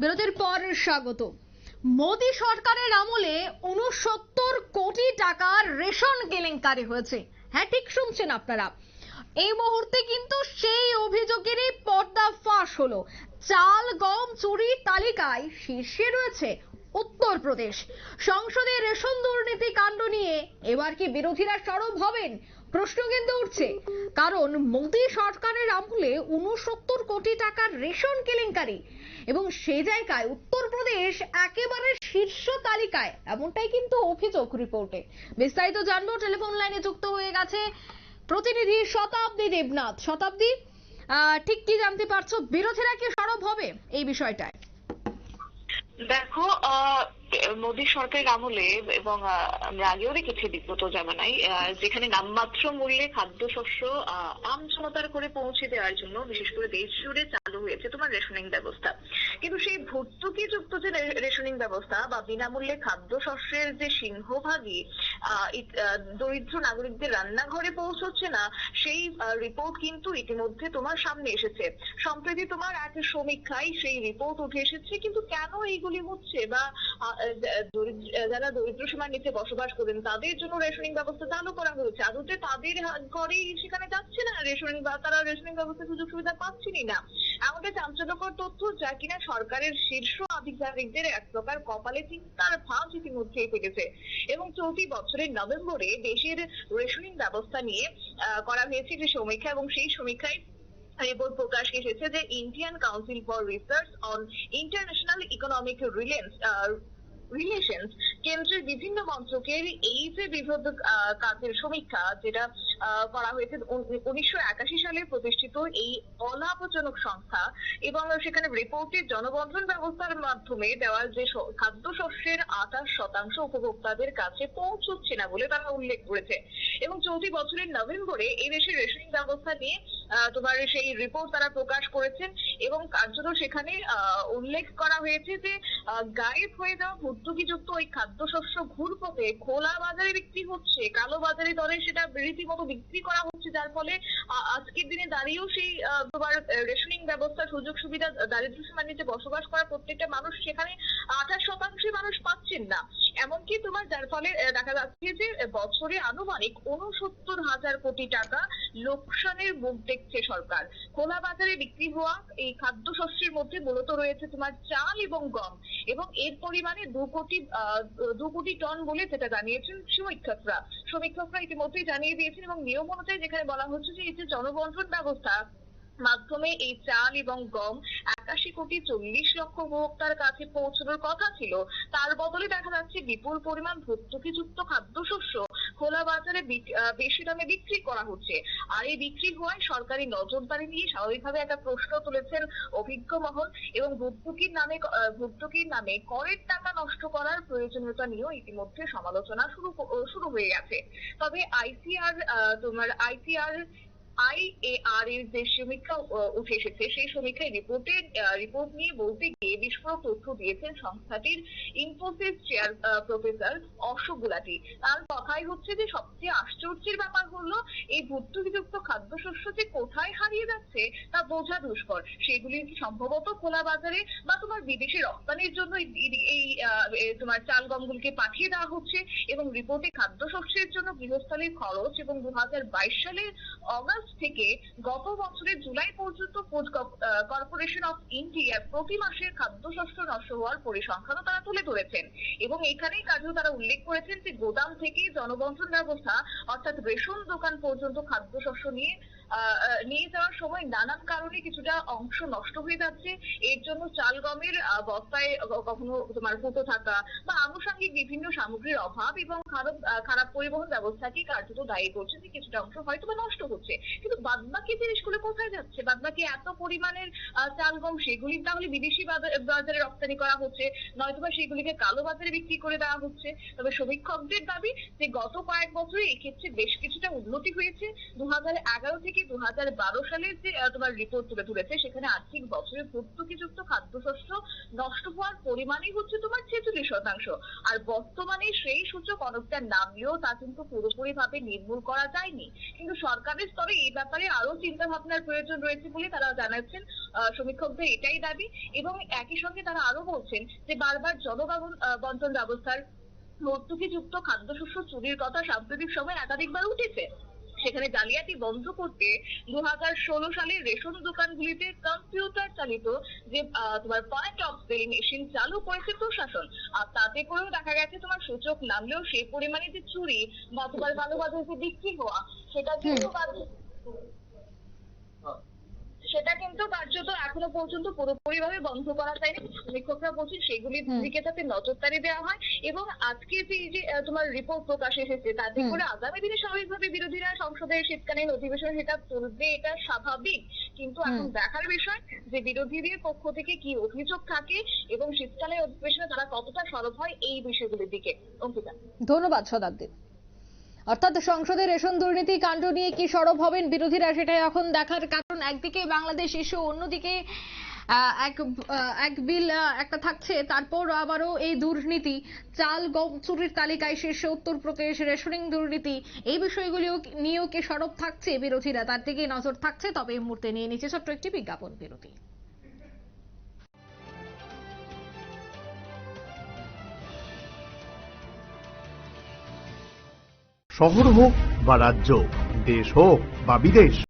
বিরতির পর স্বাগত। মোদী সরকারের আমলে ৬৯ কোটি টাকার রেশন কেলেঙ্কারি হয়েছে। হ্যাঁ, ঠিক শুনছেন আপনারা, এই মুহূর্তে কিন্তু সেই অভিযোগেরই পর্দা ফাঁস হলো। চাল গম চুরির তালিকায় শীর্ষে রয়েছে উত্তরপ্রদেশ। সংসদে রেশন দুর্নীতি কাণ্ড নিয়ে এবার কি বিরোধীরা সরব হবেন? প্রশ্ন কিন্তু উঠছে, কারণ মোদী সরকারের আমলে ৬৯ কোটি টাকার রেশন কেলেঙ্কারি এবং সেই জায়গায় উত্তরপ্রদেশ একেবারে শীর্ষ তালিকায়, এমনটাই কিন্তু অভিযোগ রিপোর্টে। বিস্তারিত জানবো, টেলিফোন লাইনে যুক্ত হয়ে গেছে প্রতিনিধি শতাব্দী দেবনাথ। শতাব্দী, ঠিক কি জানতে পারছো, বিরোধীরা কি সরব হবে এই বিষয়টায়? দেখো, মোদী সরকারের আমলে এবং আমরা আগেও দেখেছি বিগত জামানায় যেখানে নামমাত্র মূল্যে খাদ্যশস্য আম জনতার করে পৌঁছে দেওয়ার জন্য বিশেষ করে দেশ জুড়ে চালু হয়েছে তোমার রেশনিং ব্যবস্থা। কিন্তু সেই ভর্তুকি যুক্ত যে রেশনিং ব্যবস্থা বা বিনামূল্যে খাদ্যশস্যের যে সিংহভাগই দরিদ্র নাগরিকদের রান্নাঘরে পৌঁছচ্ছে না, সেই রিপোর্ট কিন্তু ইতিমধ্যে তোমার সামনে এসেছে। সম্প্রতি তোমার এক সমীক্ষায় সেই রিপোর্ট উঠে এসেছে। কিন্তু কেন এইগুলি হচ্ছে, বা যারা দরিদ্র সীমার নিচে বসবাস করেন তাদের জন্য রেশনিং ব্যবস্থা চালু করা হয়েছে, আদতে তাদের ঘরেই সেখানে যাচ্ছে না রেশনিং, বা তারা রেশনিং ব্যবস্থার সুযোগ সুবিধা পাচ্ছেনই না। এমনটা চাঞ্চল্যকর তথ্য, যা কিনা সরকারের শীর্ষ আধিকারিকদের এক প্রকার কপালে চিন্তার ভাঁজ ইতিমধ্যেই পেতেছে। এবং চলতি বছরের নভেম্বরে দেশের রেশনিং ব্যবস্থা নিয়ে করা হয়েছে একটি সমীক্ষা, এবং সেই সমীক্ষায় রিপোর্ট প্রকাশ এসেছে যে Indian council for research on international economic relations কেন্দ্রের বিভিন্ন মন্ত্রকের এই যে বিবিধ কাজের সমীক্ষা, যেটা করা হয়েছে 1981 সালে প্রতিষ্ঠিত এই অলাভজনক সংস্থা, এবং সেখানে রিপোর্টের জনবন্টন ব্যবস্থার মাধ্যমে দেওয়া যে খাদ্যশস্যের 28% উপভোক্তাদের কাছে পৌঁছচ্ছে না বলে তারা উল্লেখ করেছে। এবং চলতি বছরের নভেম্বরে এই দেশের রেশনিং ব্যবস্থা নিয়ে তোমার সেই রিপোর্ট তারা প্রকাশ করেছেন, এবং কার্যত সেখানে উল্লেখ করা হয়েছে যে গায়েব হয়ে যাওয়া ভর্তুকিযুক্ত ওই খাদ্যশস্য ঘুরপথে খোলা বাজারে বিক্রি হচ্ছে, কালো বাজারে দরে সেটা রীতিমতো বিক্রি করা হচ্ছে, যার ফলে আজকের দিনে দাঁড়িয়েও সেই তোমার রেশনিং ব্যবস্থার সুযোগ সুবিধা দারিদ্র্য সীমার নিচে বসবাস করা প্রত্যেকটা মানুষ সেখানে 28% মানুষ পাচ্ছেন না। এমনকি তোমার যার ফলে দেখা যাচ্ছে যে বছরে আনুমানিক ৬৯,০০০ কোটি টাকা লোকসানের মুখ দেখছে সরকার। খোলা বাজারে বিক্রি হওয়া এই খাদ্যশস্যের মধ্যে মূলত রয়েছে তোমার চাল এবং গম, এবং এর পরিমাণে 2 কোটি টন বলে যেটা জানিয়েছেন সমীক্ষকরা ইতিমধ্যেই জানিয়ে দিয়েছেন। এবং নিয়ম অনুযায়ী যেখানে বলা হচ্ছে যে এই যে জনবন্টন ব্যবস্থা মাধ্যমে এই চাল এবং গম 81,40,00,000 উপভোক্তার কাছে পৌঁছানোর কথা ছিল, তার বদলে দেখা যাচ্ছে বিপুল পরিমাণ ভর্তুকিযুক্ত খাদ্যশস্য খোলা বাজারে বেশি দামে বিক্রি করা হচ্ছে। আর এই বিক্রি হওয়ায় সরকারি নজরদারি নিয়ে স্বাভাবিকভাবে একটা প্রশ্ন তুলেছেন অভিজ্ঞ মহল, এবং ভর্তুকির নামে করের টাকা নষ্ট করার প্রয়োজনীয়তা নিয়েও ইতিমধ্যে সমালোচনা শুরু হয়ে গেছে। তবে আইএআর এর যে সমীক্ষা উঠে এসেছে, সেই সমীক্ষায় রিপোর্ট নিয়ে বলতে গিয়ে বিস্ফোরক তথ্য দিয়েছেন সংস্থাটির ইনফোসিস চেয়ার প্রফেসর অশোক গুলাটি। তার কথাই হচ্ছে যে সবচেয়ে আশ্চর্যের ব্যাপার হলো এই ভর্তুকিযুক্ত খাদ্যশস্য যে কোথায় হারিয়ে যাচ্ছে তা বোঝা দুষ্কর। সেগুলি সম্ভবত খোলা বাজারে বা তোমার বিদেশে রপ্তানির জন্য এই তোমার চাল গমগুলিকে পাঠিয়ে দেওয়া হচ্ছে। এবং রিপোর্টে খাদ্যশস্যের জন্য গৃহস্থালির খরচ এবং 2022 সালের অগস্ট থেকে গত বছরের জুলাই পর্যন্ত ফুড কর্পোরেশন অফ ইন্ডিয়ার প্রতি মাসের খাদ্যশস্য নষ্ট হওয়ার পরিসংখ্যানও তারা তুলে ধরেছেন। এবং এখানেই কাজেও তারা উল্লেখ করেছেন যে গোদাম থেকে জনবন্টন ব্যবস্থা অর্থাৎ রেশন দোকান পর্যন্ত খাদ্যশস্য নিয়ে যাওয়ার সময় নানান কারণে কিছুটা অংশ নষ্ট হয়ে যাচ্ছে। এর জন্য চাল গমের বস্তায় কখনো তোমার ফুটো থাকা বা আনুষঙ্গিক বিভিন্ন সামগ্রীর অভাব এবং খারাপ পরিবহন ব্যবস্থাকে কার্যত দায়ী করছে যে কিছুটা অংশ হয়তো বা নষ্ট হচ্ছে। কিন্তু বাদবাকি জিনিসগুলো কোথায় যাচ্ছে? বাদবাকি এত পরিমাণের চাল গম, সেগুলি তাহলে বিদেশি বাজারে রপ্তানি করা হচ্ছে, নয়তোবা সেগুলিকে কালো বাজারে বিক্রি করে দেওয়া হচ্ছে। তবে সমীক্ষকদের দাবি যে গত কয়েক বছরে এক্ষেত্রে বেশ কিছুটা উন্নতি হয়েছে। 2011 থেকে থেকে 2012 সালের যে তোমার রিপোর্ট তুলে ধরেছে, সেখানে আর্থিক বছরে ভর্তুকিযুক্ত খাদ্যশস্য নষ্ট হওয়ার পরিমাণই হচ্ছে তোমার 46%। আর বর্তমানে সেই সূচক অনেকটা নামলেও তা কিন্তু পুরোপুরি ভাবে নির্মূল করা যায়নি। কিন্তু সরকারের স্তরে এই ব্যাপারে আরো চিন্তা ভাবনার প্রয়োজন রয়েছে বলে তারা জানাচ্ছেন। সমীক্ষকদের এটাই দাবি, এবং একই সঙ্গে তারা আরো বলছেন যে বারবার বন্টন ব্যবস্থার ভর্তুকিযুক্ত খাদ্যশস্য চুরির কথা সাম্প্রতিক সময়ে একাধিকবার উঠেছে। সেখানে জালিয়াতি বন্ধ করতে 2016 সালে রেশন দোকানগুলিতে কম্পিউটার চালিত যে তোমার পয়েন্ট অফ সেল মেশিন চালু করেছে প্রশাসন। আর তাতে করেও দেখা গেছে তোমার সূচক নামলেও সেই পরিমাণে যে চুরি বা তোমার ভালোভাবে যে বিক্রি হওয়া, সেটা কিন্তু কার্যত এখনো পর্যন্ত পুরোপুরিভাবে বন্ধ করা যায়নি। সমীক্ষকরা বলছেন সেগুলির দিকে যাতে নজরদারি দেওয়া হয়, এবং আজকে যে এই যে তোমার রিপোর্ট প্রকাশ এসেছে তাতে করে আগামী দিনে স্বাভাবিকভাবে বিরোধীরা সংসদের শীতকালীন অধিবেশন সেটা চলবে, এটা স্বাভাবিক। কিন্তু এখন দেখার বিষয় যে বিরোধীদের পক্ষ থেকে কি অভিযোগ থাকে এবং শীতকালীন অধিবেশনে তারা কতটা সরব হয় এই বিষয়গুলির দিকে। অঙ্কিতা, ধন্যবাদ শতাব্দী। অর্থাৎ সংসদে রেশন দুর্নীতি কাণ্ড নিয়ে কি সরব হবেন বিরোধীরা, সেটাই এখন দেখার। কারণ একদিকে বাংলাদেশ ইস্যু, অন্যদিকে এক বিল একটা থাকছে, তারপর আবারও এই দুর্নীতি, চাল গম চুরির তালিকায় শীর্ষে উত্তরপ্রদেশ, রেশনিং দুর্নীতি, এই বিষয়গুলিও নিয়েও কি সরব থাকছে বিরোধীরা, তার দিকে নজর থাকছে। তবে এই মুহূর্তে নিয়ে নিচ্ছে ছোট্ট একটি বিজ্ঞাপন বিরতি। শহর হোক বা রাজ্য, দেশ হোক বা বিদেশ,